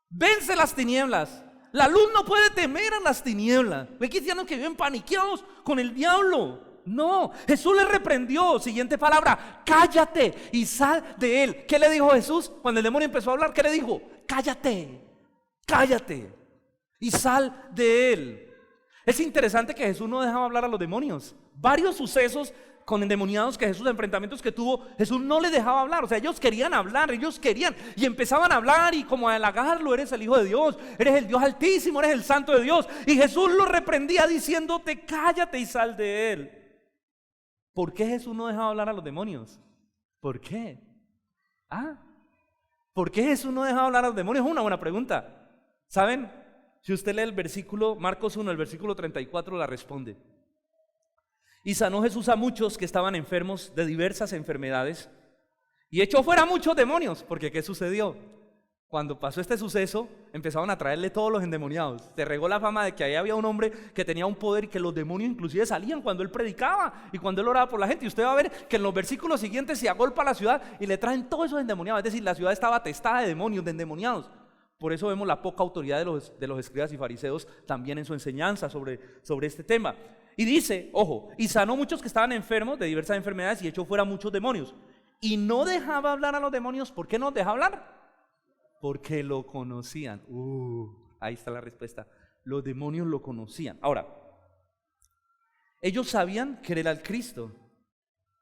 vence las tinieblas. La luz no puede temer a las tinieblas. Hay cristianos que viven paniqueados con el diablo. No, Jesús le reprendió. Siguiente palabra, cállate y sal de él. ¿Qué le dijo Jesús cuando el demonio empezó a hablar? ¿Qué le dijo? Cállate, cállate y sal de él. Es interesante que Jesús no dejaba hablar a los demonios. Varios sucesos con endemoniados que Jesús, enfrentamientos que tuvo, Jesús no les dejaba hablar. O sea, ellos querían hablar, y empezaban a hablar y como a halagarlo: eres el Hijo de Dios, eres el Dios Altísimo, eres el Santo de Dios. Y Jesús lo reprendía diciéndote, cállate y sal de él. ¿Por qué Jesús no dejaba hablar a los demonios? ¿Por qué? ¿Por qué Jesús no dejaba hablar a los demonios? Es una buena pregunta. ¿Saben? Si usted lee el versículo, Marcos 1, el versículo 34, la responde. Y sanó Jesús a muchos que estaban enfermos de diversas enfermedades y echó fuera muchos demonios. Porque ¿qué sucedió? Cuando pasó este suceso, empezaron a traerle todos los endemoniados. Se regó la fama de que ahí había un hombre que tenía un poder y que los demonios inclusive salían cuando él predicaba y cuando él oraba por la gente. Y usted va a ver que en los versículos siguientes se agolpa la ciudad y le traen todos esos endemoniados. Es decir, la ciudad estaba atestada de demonios, de endemoniados. Por eso vemos la poca autoridad de los escribas y fariseos también en su enseñanza sobre este tema. Y dice, ojo, y sanó muchos que estaban enfermos de diversas enfermedades y echó fuera muchos demonios. Y no dejaba hablar a los demonios. ¿Por qué no dejaba hablar? Porque lo conocían. Ahí está la respuesta. Los demonios lo conocían. Ahora, ellos sabían que él era el Cristo,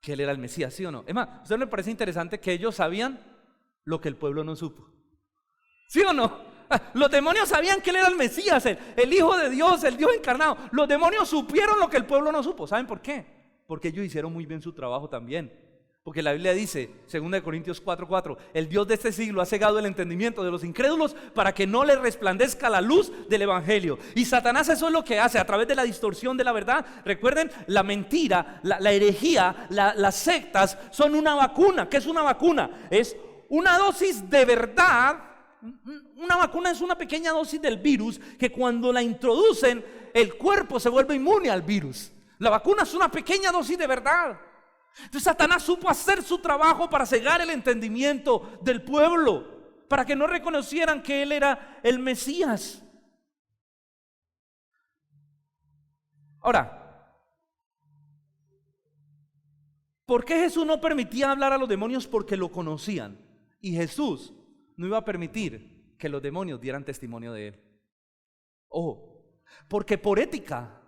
que él era el Mesías, ¿sí o no? Es más, ¿a usted le parece interesante que ellos sabían lo que el pueblo no supo? ¿Sí o no? Los demonios sabían que él era el Mesías, el Hijo de Dios, el Dios encarnado. Los demonios supieron lo que el pueblo no supo. ¿Saben por qué? Porque ellos hicieron muy bien su trabajo también. Porque la Biblia dice, 2 Corintios 4:4, el Dios de este siglo ha cegado el entendimiento de los incrédulos para que no les resplandezca la luz del evangelio. Y Satanás eso es lo que hace a través de la distorsión de la verdad. Recuerden, la mentira, la herejía, las sectas son una vacuna. ¿Qué es una vacuna? Es una dosis de verdad. Una vacuna es una pequeña dosis del virus que cuando la introducen el cuerpo se vuelve inmune al virus. La vacuna es una pequeña dosis de verdad. Entonces Satanás supo hacer su trabajo para cegar el entendimiento del pueblo, para que no reconocieran que él era el Mesías. Ahora, ¿por qué Jesús no permitía hablar a los demonios? Porque lo conocían. Y Jesús no iba a permitir que los demonios dieran testimonio de él. Ojo, Porque por ética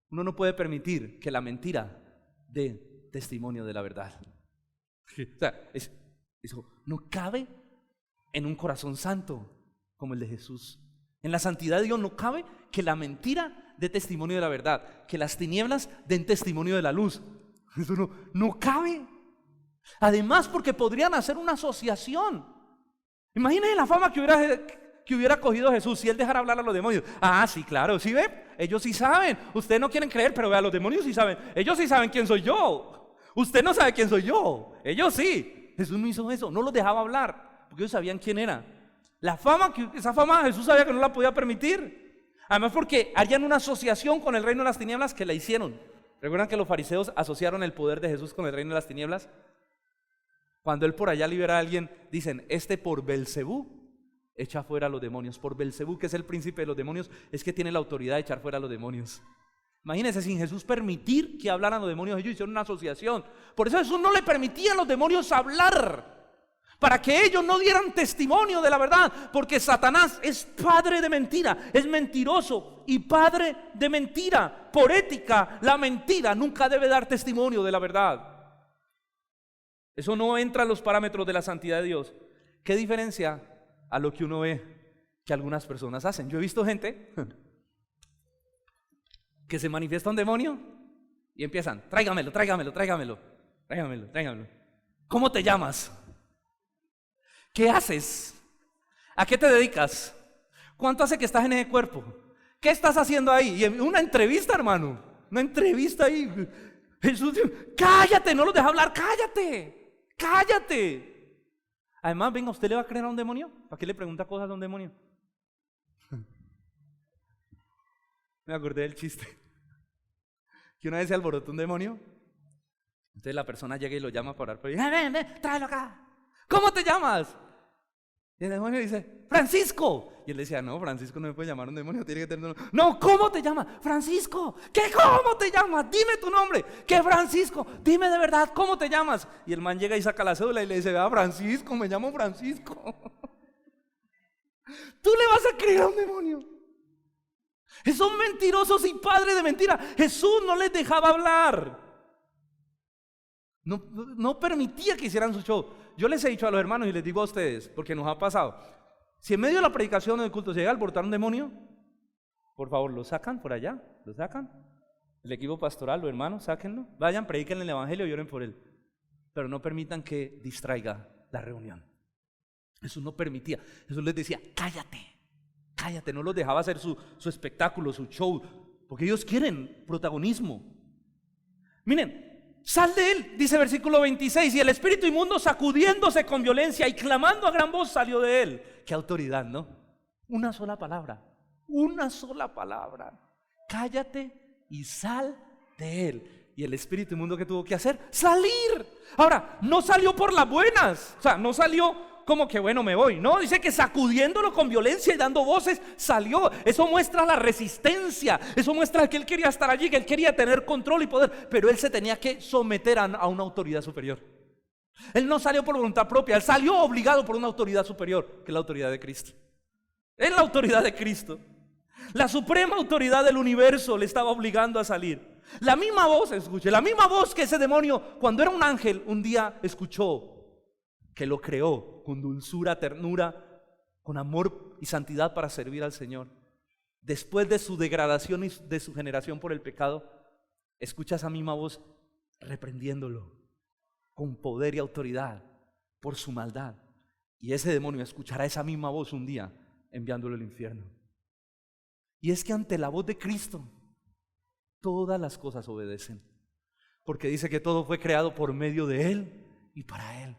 uno no puede permitir que la mentira dé testimonio de la verdad. O sea, eso no cabe en un corazón santo como el de Jesús. En la santidad de Dios no cabe que la mentira dé testimonio de la verdad, que las tinieblas den testimonio de la luz. Eso no cabe. Además, porque podrían hacer una asociación. Imagínense la fama que hubiera cogido Jesús si él dejara hablar a los demonios. Ah, sí, claro, ¿sí ve? Ellos sí saben. Ustedes no quieren creer, pero vea, los demonios sí saben. Ellos sí saben quién soy yo. Usted no sabe quién soy yo. Ellos sí. Jesús no hizo eso, no los dejaba hablar, porque ellos sabían quién era. Esa fama Jesús sabía que no la podía permitir. Además, porque harían una asociación con el reino de las tinieblas que la hicieron. ¿Recuerdan que los fariseos asociaron el poder de Jesús con el reino de las tinieblas? Cuando él por allá libera a alguien, dicen, por Belcebú echa fuera a los demonios. Por Belcebú, que es el príncipe de los demonios, es que tiene la autoridad de echar fuera a los demonios. Imagínense, sin Jesús permitir que hablaran los demonios, ellos hicieron una asociación. Por eso Jesús no le permitía a los demonios hablar, para que ellos no dieran testimonio de la verdad, porque Satanás es padre de mentira, es mentiroso y padre de mentira. Por ética, la mentira nunca debe dar testimonio de la verdad. Eso no entra en los parámetros de la santidad de Dios. ¿Qué diferencia a lo que uno ve que algunas personas hacen? Yo he visto gente que se manifiesta un demonio y empiezan, tráigamelo. ¿Cómo te llamas? ¿Qué haces? ¿A qué te dedicas? ¿Cuánto hace que estás en ese cuerpo? ¿Qué estás haciendo ahí? Y una entrevista, hermano, una entrevista ahí. Jesús dijo, cállate, no los deja hablar, cállate. Además, venga, ¿usted le va a creer a un demonio? ¿Para qué le pregunta cosas a un demonio? Me acordé del chiste. Que una vez se alborotó un demonio. Entonces la persona llega y lo llama para orar. Ven, tráelo acá. ¿Cómo te llamas? Y el demonio dice, Francisco. Y él decía, no, Francisco no me puede llamar un demonio, tiene que tener un nombre. No, ¿cómo te llamas? Francisco. ¿Qué? ¿Cómo te llamas? Dime tu nombre. ¿Qué, Francisco? Dime de verdad, ¿cómo te llamas? Y el man llega y saca la cédula y le dice, vea, Francisco, me llamo Francisco. ¿Tú le vas a creer a un demonio? Son mentirosos y padres de mentira. Jesús no les dejaba hablar. No permitía que hicieran su show. Yo les he dicho a los hermanos y les digo a ustedes, porque nos ha pasado, si en medio de la predicación del culto se llega a alborotar un demonio, por favor, lo sacan por allá, lo sacan. El equipo pastoral, los hermanos, sáquenlo. Vayan, prediquen el evangelio y oren por él. Pero no permitan que distraiga la reunión. Jesús no permitía. Jesús les decía, cállate, no los dejaba hacer su espectáculo, su show, porque ellos quieren protagonismo. Miren, sal de él, dice versículo 26, y el espíritu inmundo, sacudiéndose con violencia y clamando a gran voz, salió de él. Qué autoridad, ¿no? Una sola palabra, cállate y sal de él. Y el espíritu inmundo, ¿qué tuvo que hacer? Salir. Ahora, no salió por las buenas, o sea, no salió como que bueno, me voy. No, dice que sacudiéndolo con violencia y dando voces, salió. Eso muestra la resistencia. Eso muestra que él quería estar allí, que él quería tener control y poder. Pero él se tenía que someter a una autoridad superior. Él no salió por voluntad propia. Él salió obligado por una autoridad superior, que es la autoridad de Cristo. Es la autoridad de Cristo. La suprema autoridad del universo le estaba obligando a salir. La misma voz, escuche, la misma voz que ese demonio, cuando era un ángel, un día escuchó, que lo creó con dulzura, ternura, con amor y santidad para servir al Señor. Después de su degradación y de su generación por el pecado, escucha esa misma voz reprendiéndolo con poder y autoridad por su maldad. Y ese demonio escuchará esa misma voz un día enviándolo al infierno. Y es que ante la voz de Cristo todas las cosas obedecen, porque dice que todo fue creado por medio de Él y para Él.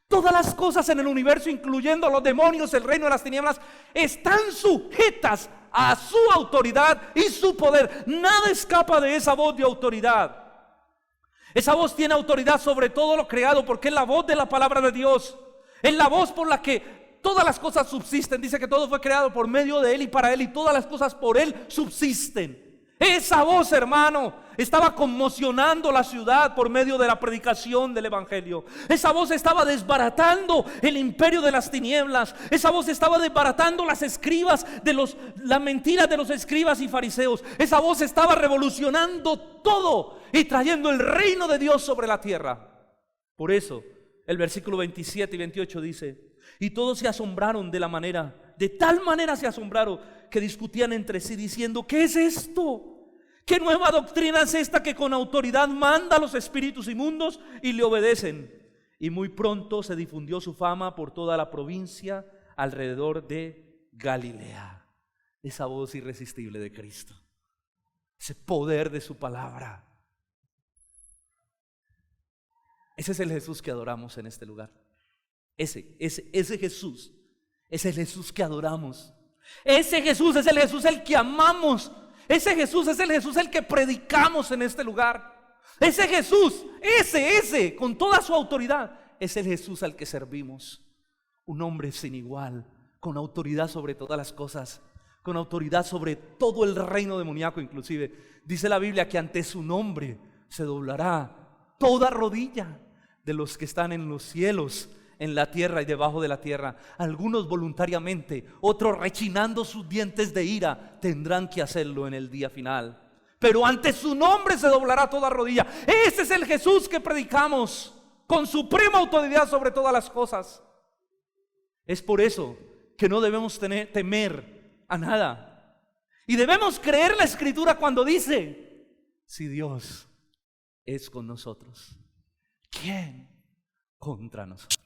Todas las cosas en el universo, incluyendo los demonios, el reino de las tinieblas, están sujetas a su autoridad y su poder. Nada escapa de esa voz de autoridad. Esa voz tiene autoridad sobre todo lo creado, porque es la voz de la palabra de Dios. Es la voz por la que todas las cosas subsisten. Dice que todo fue creado por medio de Él y para Él, y todas las cosas por Él subsisten. Esa voz, hermano, estaba conmocionando la ciudad por medio de la predicación del evangelio. Esa voz estaba desbaratando el imperio de las tinieblas. Esa voz estaba desbaratando las mentiras de los escribas y fariseos. Esa voz estaba revolucionando todo y trayendo el reino de Dios sobre la tierra. Por eso el versículo 27 y 28 dice: y todos se asombraron de tal manera se asombraron, que discutían entre sí diciendo: ¿qué es esto? ¿Qué nueva doctrina es esta que con autoridad manda a los espíritus inmundos y le obedecen? Y muy pronto se difundió su fama por toda la provincia alrededor de Galilea. Esa voz irresistible de Cristo, ese poder de su palabra. Ese es el Jesús que adoramos en este lugar. Ese Jesús es el Jesús que adoramos. Ese Jesús es el Jesús el que amamos. Ese Jesús es el Jesús el que predicamos en este lugar. Ese Jesús, ese con toda su autoridad, es el Jesús al que servimos. Un hombre sin igual, con autoridad sobre todas las cosas, con autoridad sobre todo el reino demoníaco inclusive. Dice la Biblia que ante su nombre se doblará toda rodilla de los que están en los cielos, en la tierra y debajo de la tierra. Algunos voluntariamente, otros rechinando sus dientes de ira, tendrán que hacerlo en el día final. Pero ante su nombre se doblará toda rodilla. Ese es el Jesús que predicamos, con suprema autoridad sobre todas las cosas. Es por eso que no debemos temer a nada. Y debemos creer la Escritura cuando dice: si Dios es con nosotros, ¿quién contra nosotros?